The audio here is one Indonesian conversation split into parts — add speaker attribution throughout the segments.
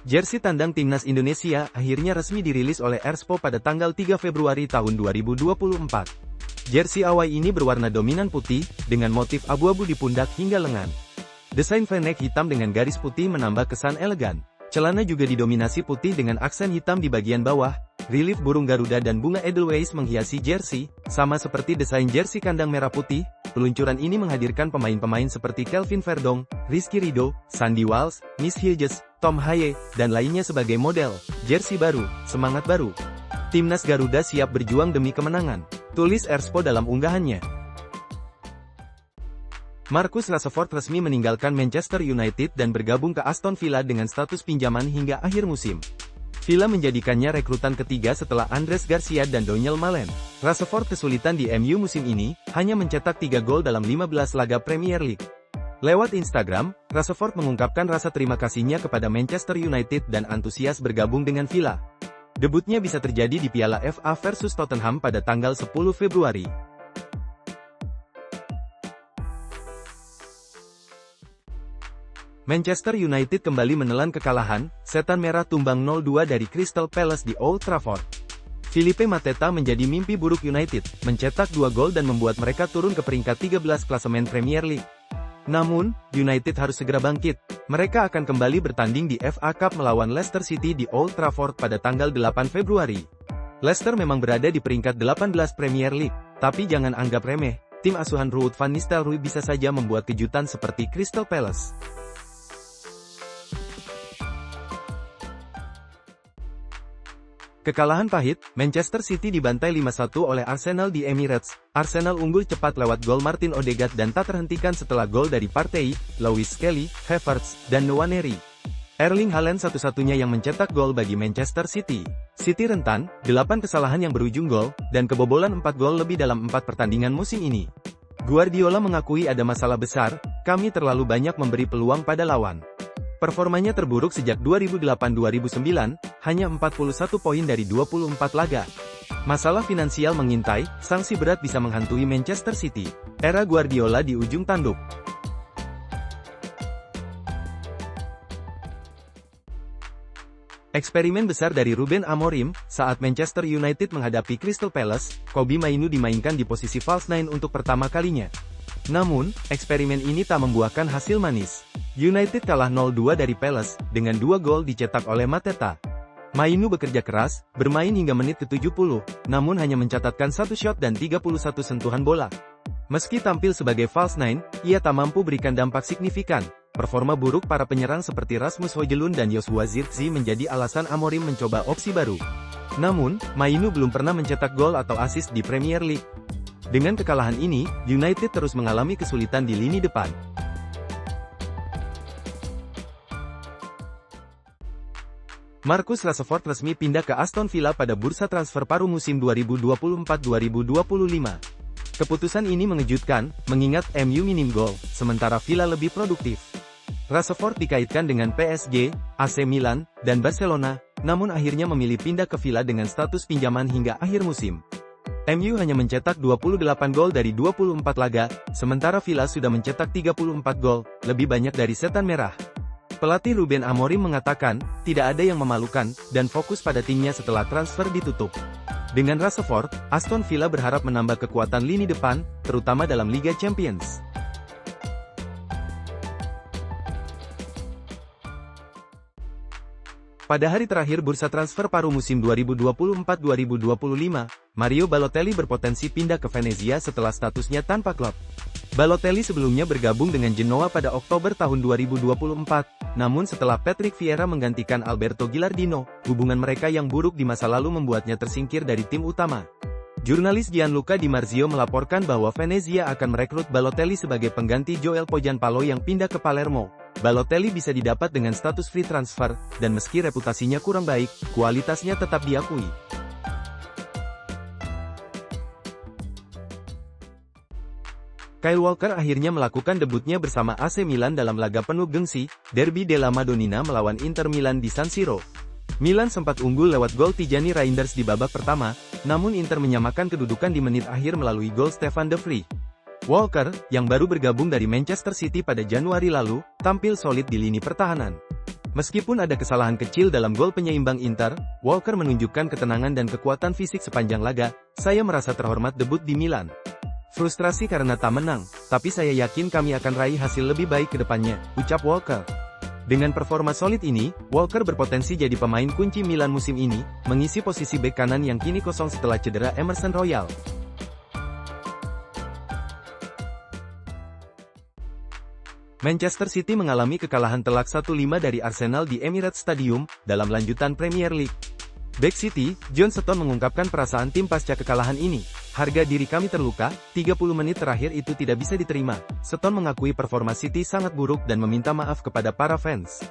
Speaker 1: Jersey tandang Timnas Indonesia akhirnya resmi dirilis oleh Erspo pada tanggal 3 Februari tahun 2024. Jersey awal ini berwarna dominan putih, dengan motif abu-abu di pundak hingga lengan. Desain V-neck hitam dengan garis putih menambah kesan elegan. Celana juga didominasi putih dengan aksen hitam di bagian bawah. Relief burung Garuda dan bunga Edelweiss menghiasi jersey, sama seperti desain jersey kandang merah putih. Peluncuran ini menghadirkan pemain-pemain seperti Kelvin Verdong, Rizky Ridho, Sandy Walsh, Miss Hughes, Tom Haye, dan lainnya sebagai model. Jersey baru, semangat baru. Timnas Garuda siap berjuang demi kemenangan, tulis Erspo dalam unggahannya. Marcus Rashford resmi meninggalkan Manchester United dan bergabung ke Aston Villa dengan status pinjaman hingga akhir musim. Villa menjadikannya rekrutan ketiga setelah Andres Garcia dan Donyell Malen. Rashford kesulitan di MU musim ini, hanya mencetak 3 gol dalam 15 laga Premier League. Lewat Instagram, Rashford mengungkapkan rasa terima kasihnya kepada Manchester United dan antusias bergabung dengan Villa. Debutnya bisa terjadi di Piala FA versus Tottenham pada tanggal 10 Februari. Manchester United kembali menelan kekalahan, Setan Merah tumbang 0-2 dari Crystal Palace di Old Trafford. Philippe Mateta menjadi mimpi buruk United, mencetak 2 gol dan membuat mereka turun ke peringkat 13 klasemen Premier League. Namun, United harus segera bangkit. Mereka akan kembali bertanding di FA Cup melawan Leicester City di Old Trafford pada tanggal 8 Februari. Leicester memang berada di peringkat 18 Premier League, tapi jangan anggap remeh, tim asuhan Ruud van Nistelrooy bisa saja membuat kejutan seperti Crystal Palace. Kekalahan pahit, Manchester City dibantai 5-1 oleh Arsenal di Emirates. Arsenal unggul cepat lewat gol Martin Odegaard dan tak terhentikan setelah gol dari Partey, Lewis Kelly, Havertz, dan Nwaneri. Erling Haaland satu-satunya yang mencetak gol bagi Manchester City. City rentan, 8 kesalahan yang berujung gol, dan kebobolan 4 gol lebih dalam 4 pertandingan musim ini. Guardiola mengakui ada masalah besar, kami terlalu banyak memberi peluang pada lawan. Performanya terburuk sejak 2008-2009, hanya 41 poin dari 24 laga. Masalah finansial mengintai, sanksi berat bisa menghantui Manchester City. Era Guardiola di ujung tanduk. Eksperimen besar dari Ruben Amorim, saat Manchester United menghadapi Crystal Palace, Kobbie Mainoo dimainkan di posisi false nine untuk pertama kalinya. Namun, eksperimen ini tak membuahkan hasil manis. United kalah 0-2 dari Palace, dengan 2 gol dicetak oleh Mateta. Mainoo bekerja keras, bermain hingga menit ke-70, namun hanya mencatatkan 1 shot dan 31 sentuhan bola. Meski tampil sebagai false nine, ia tak mampu berikan dampak signifikan. Performa buruk para penyerang seperti Rasmus Højlund dan Joshua Zirkzee menjadi alasan Amorim mencoba opsi baru. Namun, Mainoo belum pernah mencetak gol atau assist di Premier League. Dengan kekalahan ini, United terus mengalami kesulitan di lini depan. Marcus Rashford resmi pindah ke Aston Villa pada bursa transfer paruh musim 2024-2025. Keputusan ini mengejutkan, mengingat MU minim gol, sementara Villa lebih produktif. Rashford dikaitkan dengan PSG, AC Milan, dan Barcelona, namun akhirnya memilih pindah ke Villa dengan status pinjaman hingga akhir musim. MU hanya mencetak 28 gol dari 24 laga, sementara Villa sudah mencetak 34 gol, lebih banyak dari Setan Merah. Pelatih Ruben Amorim mengatakan, tidak ada yang memalukan, dan fokus pada timnya setelah transfer ditutup. Dengan Rashford, Aston Villa berharap menambah kekuatan lini depan, terutama dalam Liga Champions. Pada hari terakhir bursa transfer paruh musim 2024-2025, Mario Balotelli berpotensi pindah ke Venezia setelah statusnya tanpa klub. Balotelli sebelumnya bergabung dengan Genoa pada Oktober tahun 2024, namun setelah Patrick Vieira menggantikan Alberto Gilardino, hubungan mereka yang buruk di masa lalu membuatnya tersingkir dari tim utama. Jurnalis Gianluca Di Marzio melaporkan bahwa Venezia akan merekrut Balotelli sebagai pengganti Joel Pojanpalo yang pindah ke Palermo. Balotelli bisa didapat dengan status free transfer, dan meski reputasinya kurang baik, kualitasnya tetap diakui. Kyle Walker akhirnya melakukan debutnya bersama AC Milan dalam laga penuh gengsi, Derby della Madonnina melawan Inter Milan di San Siro. Milan sempat unggul lewat gol Tijani Reinders di babak pertama, namun Inter menyamakan kedudukan di menit akhir melalui gol Stefan De Vrij. Walker, yang baru bergabung dari Manchester City pada Januari lalu, tampil solid di lini pertahanan. Meskipun ada kesalahan kecil dalam gol penyeimbang Inter, Walker menunjukkan ketenangan dan kekuatan fisik sepanjang laga. Saya merasa terhormat debut di Milan. Frustrasi karena tak menang, tapi saya yakin kami akan raih hasil lebih baik ke depannya, ucap Walker. Dengan performa solid ini, Walker berpotensi jadi pemain kunci Milan musim ini, mengisi posisi bek kanan yang kini kosong setelah cedera Emerson Royal. Manchester City mengalami kekalahan telak 1-5 dari Arsenal di Emirates Stadium, dalam lanjutan Premier League. Bek City, John Stones mengungkapkan perasaan tim pasca kekalahan ini. Harga diri kami terluka, 30 menit terakhir itu tidak bisa diterima. Stones mengakui performa City sangat buruk dan meminta maaf kepada para fans.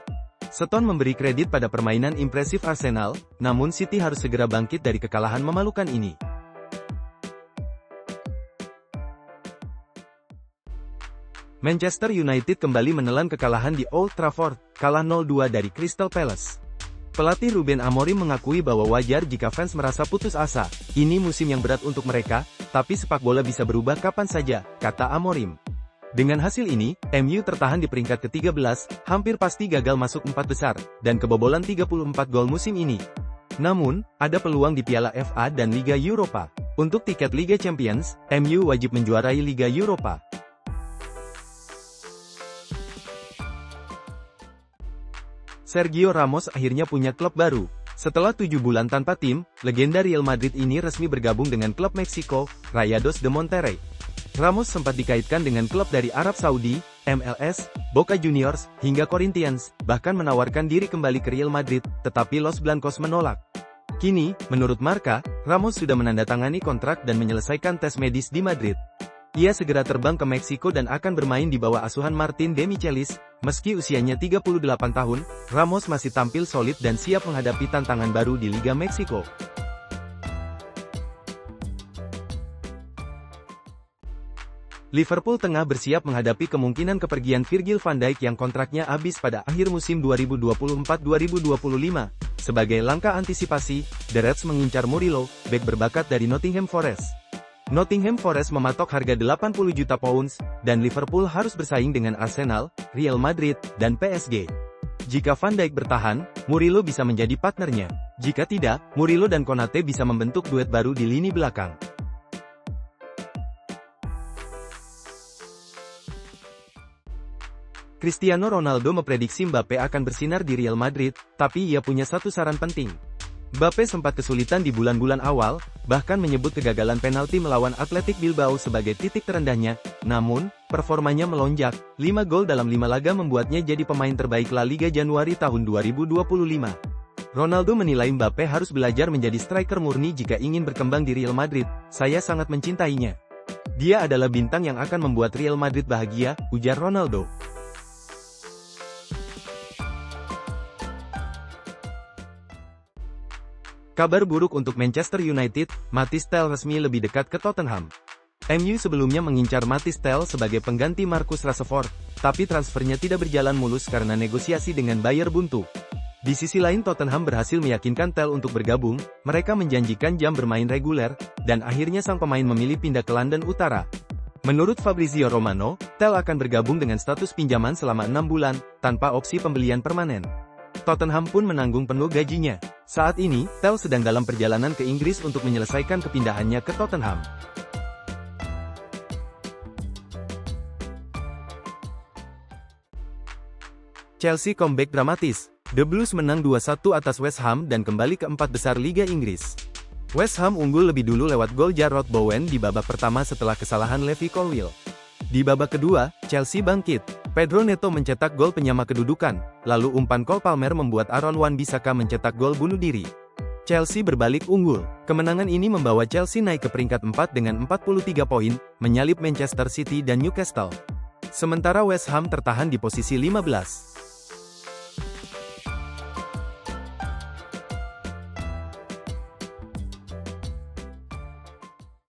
Speaker 1: Stones memberi kredit pada permainan impresif Arsenal, namun City harus segera bangkit dari kekalahan memalukan ini. Manchester United kembali menelan kekalahan di Old Trafford, kalah 0-2 dari Crystal Palace. Pelatih Ruben Amorim mengakui bahwa wajar jika fans merasa putus asa. Ini musim yang berat untuk mereka, tapi sepak bola bisa berubah kapan saja, kata Amorim. Dengan hasil ini, MU tertahan di peringkat ke-13, hampir pasti gagal masuk 4 besar, dan kebobolan 34 gol musim ini. Namun, ada peluang di Piala FA dan Liga Eropa. Untuk tiket Liga Champions, MU wajib menjuarai Liga Eropa. Sergio Ramos akhirnya punya klub baru. Setelah 7 bulan tanpa tim, legenda Real Madrid ini resmi bergabung dengan klub Meksiko, Rayados de Monterrey. Ramos sempat dikaitkan dengan klub dari Arab Saudi, MLS, Boca Juniors, hingga Corinthians, bahkan menawarkan diri kembali ke Real Madrid, tetapi Los Blancos menolak. Kini, menurut Marca, Ramos sudah menandatangani kontrak dan menyelesaikan tes medis di Madrid. Ia segera terbang ke Meksiko dan akan bermain di bawah asuhan Martin Demichelis. Meski usianya 38 tahun, Ramos masih tampil solid dan siap menghadapi tantangan baru di Liga Meksiko. Liverpool tengah bersiap menghadapi kemungkinan kepergian Virgil van Dijk yang kontraknya habis pada akhir musim 2024-2025. Sebagai langkah antisipasi, The Reds mengincar Murillo, bek berbakat dari Nottingham Forest. Nottingham Forest mematok harga 80 juta pounds, dan Liverpool harus bersaing dengan Arsenal, Real Madrid, dan PSG. Jika Van Dijk bertahan, Murillo bisa menjadi partnernya. Jika tidak, Murillo dan Konate bisa membentuk duet baru di lini belakang. Cristiano Ronaldo memprediksi Mbappe akan bersinar di Real Madrid, tapi ia punya satu saran penting. Mbappe sempat kesulitan di bulan-bulan awal, bahkan menyebut kegagalan penalti melawan Athletic Bilbao sebagai titik terendahnya, namun, performanya melonjak, 5 gol dalam 5 laga membuatnya jadi pemain terbaik La Liga Januari tahun 2025. Ronaldo menilai Mbappe harus belajar menjadi striker murni jika ingin berkembang di Real Madrid. Saya sangat mencintainya. Dia adalah bintang yang akan membuat Real Madrid bahagia, ujar Ronaldo. Kabar buruk untuk Manchester United, Mathys Tel resmi lebih dekat ke Tottenham. MU sebelumnya mengincar Mathys Tel sebagai pengganti Marcus Rashford, tapi transfernya tidak berjalan mulus karena negosiasi dengan Bayer buntu. Di sisi lain Tottenham berhasil meyakinkan Tel untuk bergabung, mereka menjanjikan jam bermain reguler, dan akhirnya sang pemain memilih pindah ke London Utara. Menurut Fabrizio Romano, Tel akan bergabung dengan status pinjaman selama 6 bulan, tanpa opsi pembelian permanen. Tottenham pun menanggung penuh gajinya. Saat ini, Tel sedang dalam perjalanan ke Inggris untuk menyelesaikan kepindahannya ke Tottenham. Chelsea comeback dramatis. The Blues menang 2-1 atas West Ham dan kembali ke 4 besar Liga Inggris. West Ham unggul lebih dulu lewat gol Jarrod Bowen di babak pertama setelah kesalahan Levi Colwill. Di babak kedua, Chelsea bangkit. Pedro Neto mencetak gol penyama kedudukan, lalu umpan Cole Palmer membuat Aaron Wan-Bissaka mencetak gol bunuh diri. Chelsea berbalik unggul. Kemenangan ini membawa Chelsea naik ke peringkat 4 dengan 43 poin, menyalip Manchester City dan Newcastle. Sementara West Ham tertahan di posisi 15.